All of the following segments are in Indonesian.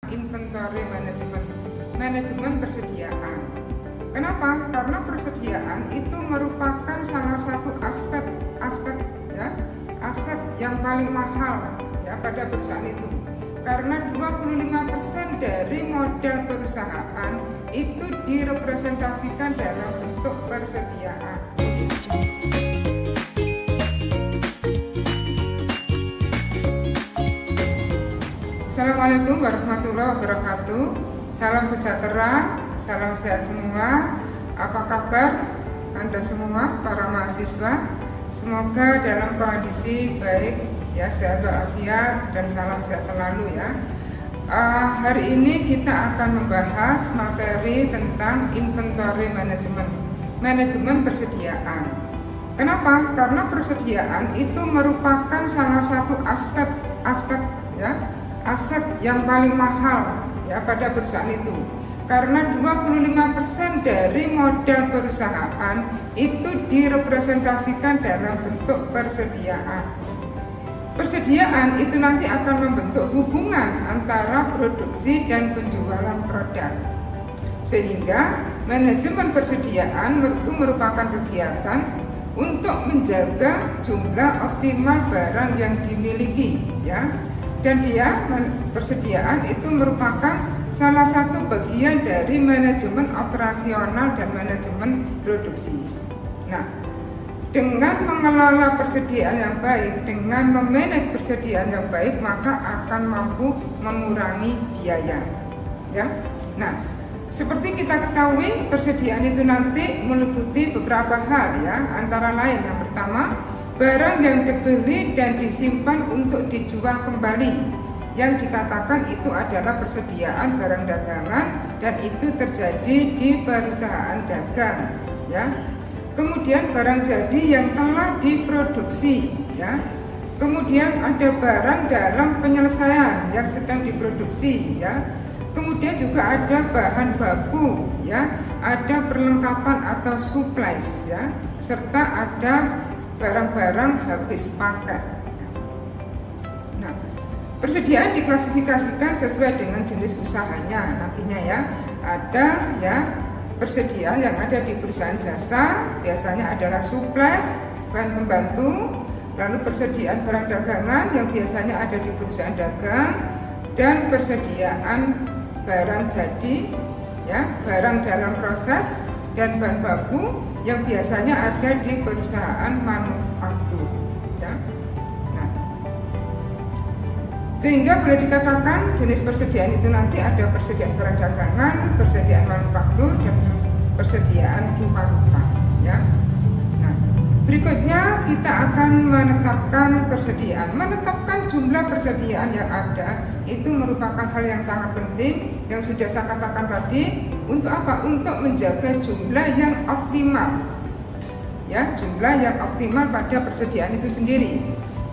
Inventory manajemen persediaan. Kenapa? Karena persediaan itu merupakan salah satu aspek ya, aset yang paling mahal ya pada perusahaan itu. Karena 25% dari modal perusahaan itu direpresentasikan dalam bentuk persediaan. Assalamualaikum warahmatullahi wabarakatuh. Salam sejahtera, salam sehat semua. Apa kabar Anda semua para mahasiswa? Semoga dalam kondisi baik ya, sehat walafiat dan salam sehat selalu ya. Hari ini kita akan membahas materi tentang inventory manajemen persediaan. Kenapa? Karena persediaan itu merupakan salah satu aspek ya, aset yang paling mahal ya pada perusahaan itu. Karena 25% dari modal perusahaan itu direpresentasikan dalam bentuk persediaan. Persediaan itu nanti akan membentuk hubungan antara produksi dan penjualan produk. Sehingga manajemen persediaan itu merupakan kegiatan untuk menjaga jumlah optimal barang yang dimiliki ya. Dan persediaan itu merupakan salah satu bagian dari manajemen operasional dan manajemen produksi. Nah, dengan mengelola persediaan yang baik, dengan memanage persediaan yang baik, maka akan mampu mengurangi biaya. Ya. Nah, seperti kita ketahui, persediaan itu nanti meliputi beberapa hal ya, antara lain yang pertama, barang yang dibeli dan disimpan untuk dijual kembali. Yang dikatakan itu adalah persediaan barang dagangan dan itu terjadi di perusahaan dagang ya. Kemudian barang jadi yang telah diproduksi ya. Kemudian ada barang dalam penyelesaian yang sedang diproduksi ya. Kemudian juga ada bahan baku ya, ada perlengkapan atau supplies ya, serta ada barang-barang habis pakai. Nah, persediaan diklasifikasikan sesuai dengan jenis usahanya nantinya ya. Ada ya persediaan yang ada di perusahaan jasa, biasanya adalah supplies, bahan pembantu, lalu persediaan barang dagangan yang biasanya ada di perusahaan dagang, dan persediaan barang jadi ya, barang dalam proses dan bahan baku yang biasanya ada di perusahaan manufaktur ya. Nah, sehingga boleh dikatakan jenis persediaan itu nanti ada persediaan barang dagangan, persediaan manufaktur, dan persediaan rupa-rupa ya. Nah, berikutnya kita akan menetapkan persediaan. Menetapkan jumlah persediaan yang ada itu merupakan hal yang sangat penting yang sudah saya katakan tadi. Untuk apa? Untuk menjaga jumlah yang optimal ya, jumlah yang optimal pada persediaan itu sendiri.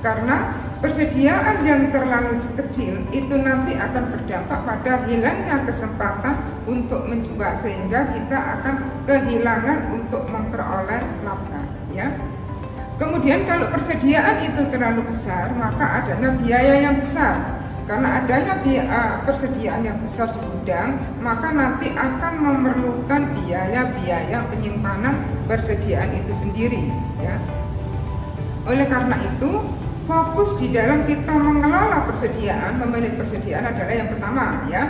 Karena persediaan yang terlalu kecil itu nanti akan berdampak pada hilangnya kesempatan untuk menjual, sehingga kita akan kehilangan untuk memperoleh laba ya. Kemudian kalau persediaan itu terlalu besar, maka adanya biaya yang besar. Karena adanya persediaan yang besar di gudang, maka nanti akan memerlukan biaya-biaya penyimpanan persediaan itu sendiri ya. Oleh karena itu, fokus di dalam kita mengelola persediaan, memanage persediaan adalah yang pertama ya.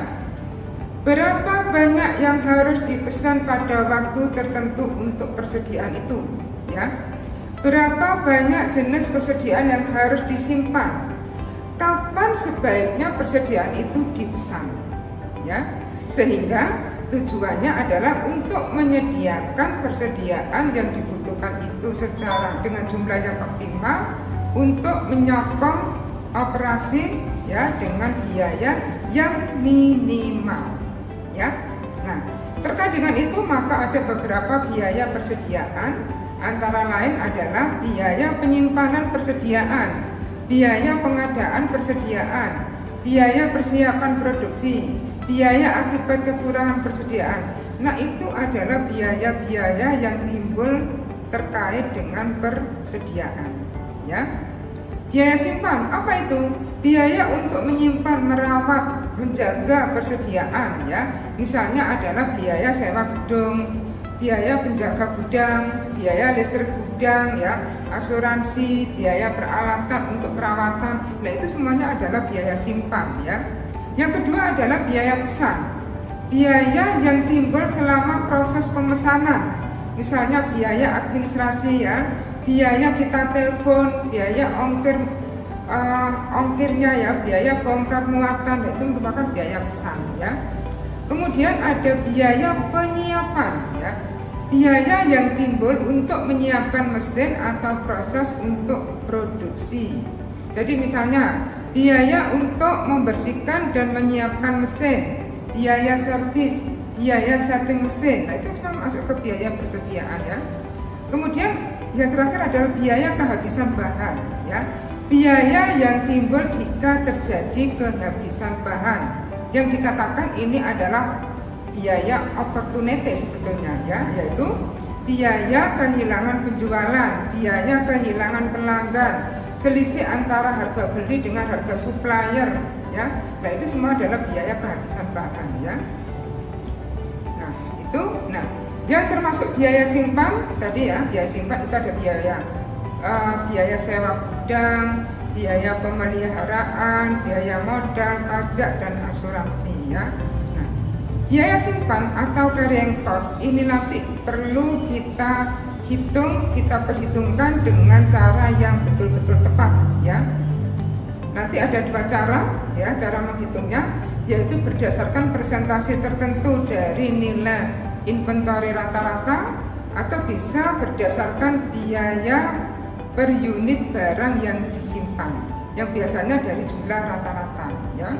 Berapa banyak yang harus dipesan pada waktu tertentu untuk persediaan itu ya. Berapa banyak jenis persediaan yang harus disimpan. Kapan sebaiknya persediaan itu dipesan ya, sehingga tujuannya adalah untuk menyediakan persediaan yang dibutuhkan itu secara dengan jumlah yang optimal untuk menyokong operasi ya dengan biaya yang minimal ya. Nah, terkait dengan itu maka ada beberapa biaya persediaan, antara lain adalah biaya penyimpanan persediaan, biaya pengadaan persediaan, biaya persiapan produksi, biaya akibat kekurangan persediaan. Nah, itu adalah biaya-biaya yang timbul terkait dengan persediaan ya. Biaya simpan, apa itu? Biaya untuk menyimpan, merawat, menjaga persediaan ya. Misalnya adalah biaya sewa gedung, biaya penjaga gudang, biaya listrik gudang ya, asuransi, biaya peralatan untuk perawatan. Nah, itu semuanya adalah biaya simpan ya. Yang kedua adalah biaya pesan. Biaya yang timbul selama proses pemesanan. Misalnya biaya administrasi ya, biaya kita telepon, biaya ongkirnya ya, biaya bongkar muatan, itu merupakan biaya pesan ya. Kemudian ada biaya penyiapan ya, biaya yang timbul untuk menyiapkan mesin atau proses untuk produksi. Jadi misalnya biaya untuk membersihkan dan menyiapkan mesin, biaya servis, biaya setting mesin, nah itu semua masuk ke biaya persediaan ya. Kemudian yang terakhir adalah biaya kehabisan bahan ya, biaya yang timbul jika terjadi kehabisan bahan. Yang dikatakan ini adalah biaya opportunity sebetulnya ya, yaitu biaya kehilangan penjualan, biaya kehilangan pelanggan, selisih antara harga beli dengan harga supplier ya. Nah, itu semua adalah biaya kehabisan bahan ya. Nah, yang termasuk biaya simpan tadi ya, biaya simpan itu ada biaya sewa gudang, biaya pemeliharaan, biaya modal, pajak dan asuransi ya. Nah, biaya simpan atau carrying cost ini nanti perlu kita perhitungkan dengan cara yang betul-betul tepat ya. Nanti ada dua cara ya, cara menghitungnya, yaitu berdasarkan persentase tertentu dari nilai inventory rata-rata atau bisa berdasarkan biaya per unit barang yang disimpan, yang biasanya dari jumlah rata-rata ya.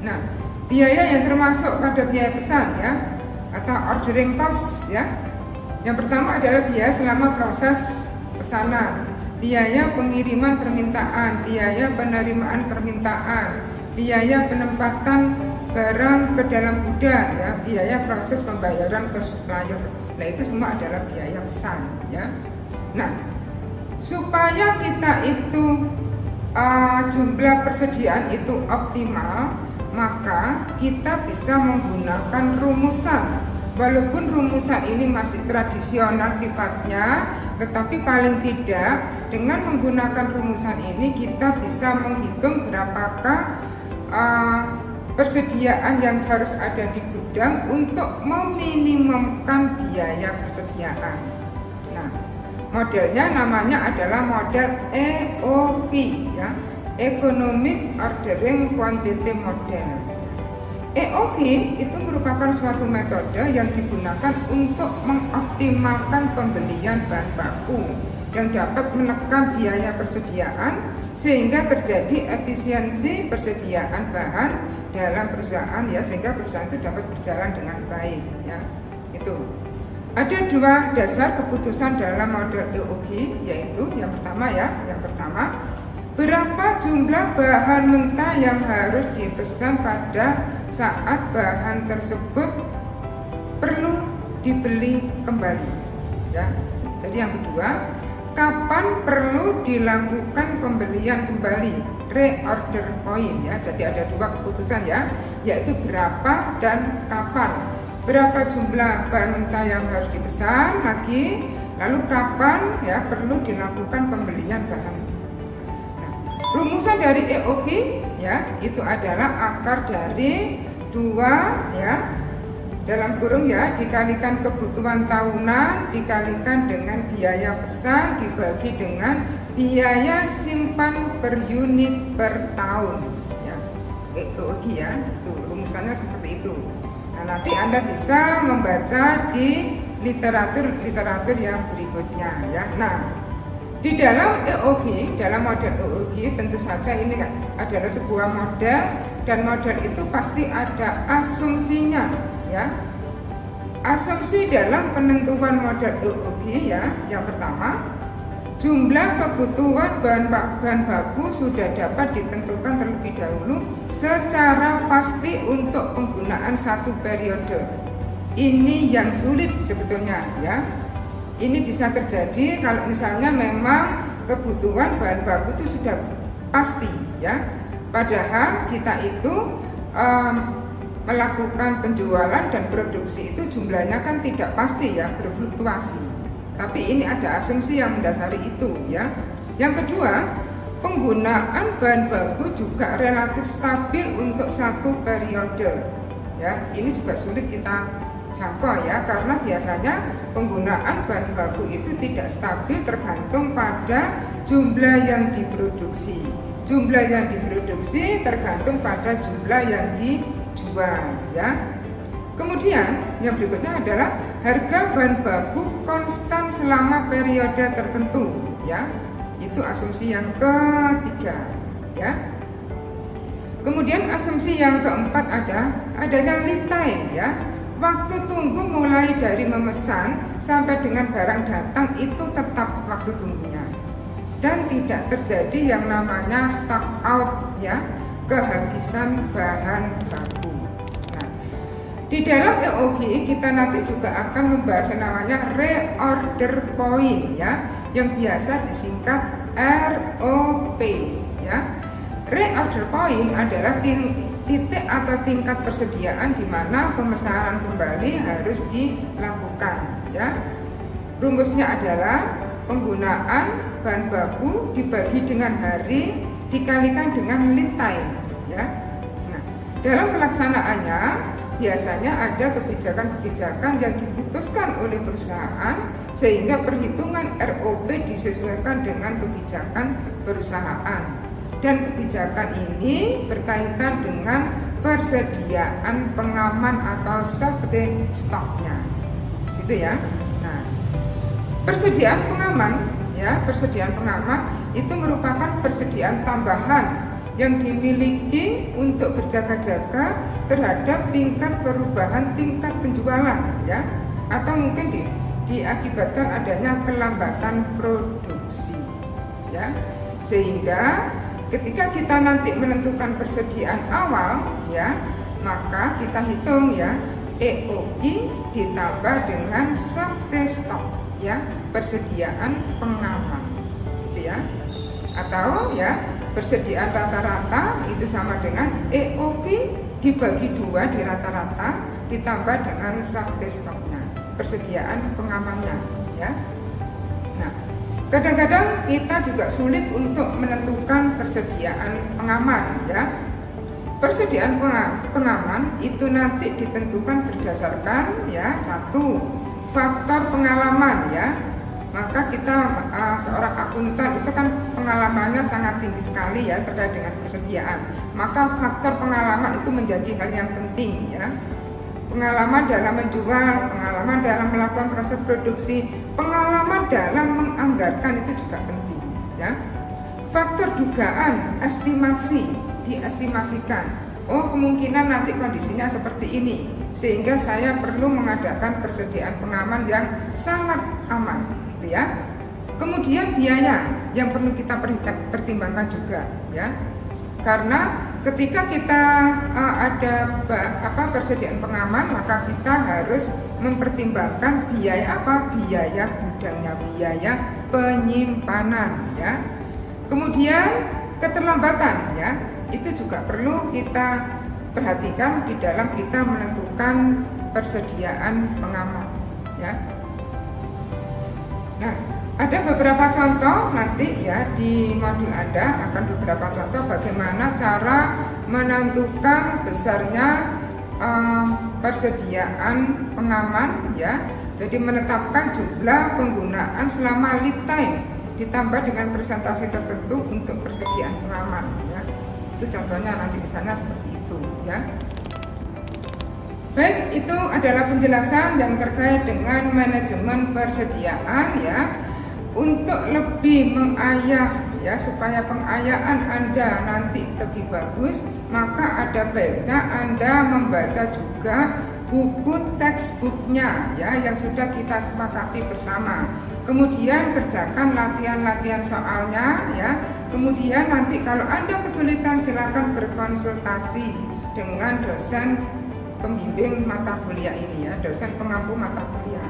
Nah, biaya yang termasuk pada biaya pesan ya, atau ordering cost ya. Yang pertama adalah biaya selama proses pesanan, biaya pengiriman permintaan, biaya penerimaan permintaan, biaya penempatan barang ke dalam gudang ya, biaya proses pembayaran ke supplier. Nah, itu semua adalah biaya pesan ya. Nah, supaya kita itu jumlah persediaan itu optimal, maka kita bisa menggunakan rumusan. Walaupun rumusan ini masih tradisional sifatnya, tetapi paling tidak dengan menggunakan rumusan ini kita bisa menghitung berapakah persediaan yang harus ada di gudang untuk meminimumkan biaya persediaan. Nah, modelnya namanya adalah model EOQ ya, Economic Ordering Quantity Model. EOQ itu merupakan suatu metode yang digunakan untuk mengoptimalkan pembelian bahan baku yang dapat menekan biaya persediaan sehingga terjadi efisiensi persediaan bahan dalam perusahaan ya, sehingga perusahaan itu dapat berjalan dengan baik ya. Itu ada dua dasar keputusan dalam model EOQ, yaitu yang pertama berapa jumlah bahan mentah yang harus dipesan pada saat bahan tersebut perlu dibeli kembali ya. Jadi yang kedua, kapan perlu dilakukan pembelian kembali, reorder point ya. Jadi ada dua keputusan ya, yaitu berapa dan kapan. Berapa jumlah bahan mentah yang harus dipesan lagi, lalu kapan ya perlu dilakukan pembelian bahan. Nah, rumusan dari EOQ ya itu adalah akar dari 2 ya dalam kurung ya, dikalikan kebutuhan tahunan dikalikan dengan biaya pesan dibagi dengan biaya simpan per unit per tahun ya. EOQ ya, itu rumusannya seperti itu. Nah, nanti Anda bisa membaca di literatur yang berikutnya ya. Nah, di dalam EOQ, dalam model EOQ tentu saja ini adalah sebuah model, dan model itu pasti ada asumsinya ya. Asumsi dalam penentuan model EOQ ya, yang pertama, jumlah kebutuhan bahan baku sudah dapat ditentukan terlebih dahulu secara pasti untuk penggunaan satu periode. Ini yang sulit sebetulnya ya. Ini bisa terjadi kalau misalnya memang kebutuhan bahan baku itu sudah pasti ya. Padahal kita itu melakukan penjualan dan produksi itu jumlahnya kan tidak pasti ya, berfluktuasi. Tapi ini ada asumsi yang mendasari itu ya. Yang kedua, penggunaan bahan baku juga relatif stabil untuk satu periode. Ya, ini juga sulit kita jangkau ya, karena biasanya penggunaan bahan baku itu tidak stabil tergantung pada jumlah yang diproduksi. Jumlah yang diproduksi tergantung pada jumlah yang dijual ya. Kemudian yang berikutnya adalah harga bahan baku konstan selama periode tertentu ya. Itu asumsi yang ketiga ya. Kemudian asumsi yang keempat adanya lead time ya. Waktu tunggu mulai dari memesan sampai dengan barang datang itu tetap waktu tunggunya. Dan tidak terjadi yang namanya stock out ya, kehabisan bahan baku. Nah, di dalam EOG kita nanti juga akan membahas yang namanya reorder point ya, yang biasa disingkat ROP ya. Reorder point adalah titik atau tingkat persediaan di mana pemesanan kembali harus dilakukan ya. Rumusnya adalah penggunaan bahan baku dibagi dengan hari dikalikan dengan lead time ya. Nah, dalam pelaksanaannya biasanya ada kebijakan-kebijakan yang diputuskan oleh perusahaan sehingga perhitungan ROP disesuaikan dengan kebijakan perusahaan. Dan kebijakan ini berkaitan dengan persediaan pengaman atau safety stocknya, gitu ya. Nah, persediaan pengaman itu merupakan persediaan tambahan yang dimiliki untuk berjaga-jaga terhadap tingkat perubahan tingkat penjualan ya, atau mungkin diakibatkan adanya kelambatan produksi ya, sehingga ketika kita nanti menentukan persediaan awal ya, maka kita hitung ya EOQ ditambah dengan safety stock ya, persediaan pengaman gitu ya. Atau ya persediaan rata-rata itu sama dengan EOQ dibagi 2 di rata-rata ditambah dengan safety stocknya, persediaan pengamannya ya. Nah, kadang-kadang kita juga sulit untuk menentukan persediaan pengaman ya. Persediaan pengaman itu nanti ditentukan berdasarkan ya, satu, faktor pengalaman ya. Maka kita seorang akuntan itu kan pengalamannya sangat tinggi sekali ya terkait dengan persediaan. Maka faktor pengalaman itu menjadi hal yang penting ya. Pengalaman dalam menjual, pengalaman dalam melakukan proses produksi, pengalaman dalam menganggarkan itu juga penting ya. Faktor dugaan, estimasi, diestimasikan. Oh, kemungkinan nanti kondisinya seperti ini, sehingga saya perlu mengadakan persediaan pengaman yang sangat aman gitu ya. Kemudian biaya yang perlu kita pertimbangkan juga ya. Karena ketika kita ada persediaan pengaman, maka kita harus mempertimbangkan biaya apa? Biaya gudangnya, biaya penyimpanan ya. Kemudian keterlambatan ya, itu juga perlu kita perhatikan di dalam kita menentukan persediaan pengaman ya. Nah, ada beberapa contoh nanti ya di modul Anda akan beberapa contoh bagaimana cara menentukan besarnya persediaan pengaman ya. Jadi menetapkan jumlah penggunaan selama lead time ditambah dengan persentase tertentu untuk persediaan pengaman ya. Itu contohnya nanti misalnya seperti itu ya. Baik, itu adalah penjelasan yang terkait dengan manajemen persediaan ya. Untuk lebih mengayah ya, supaya pengayaan Anda nanti lebih bagus, maka ada baiknya Anda membaca juga buku textbooknya ya, yang sudah kita sepakati bersama. Kemudian kerjakan latihan-latihan soalnya ya. Kemudian nanti kalau Anda kesulitan silakan berkonsultasi dengan dosen pembimbing mata kuliah ini ya, dosen pengampu mata kuliah.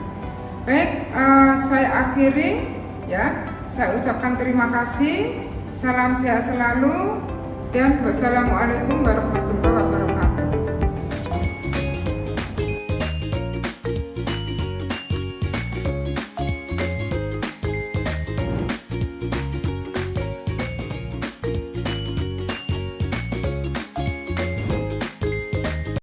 Baik, saya akhiri ya. Saya ucapkan terima kasih. Salam sehat selalu dan wassalamualaikum warahmatullahi wabarakatuh.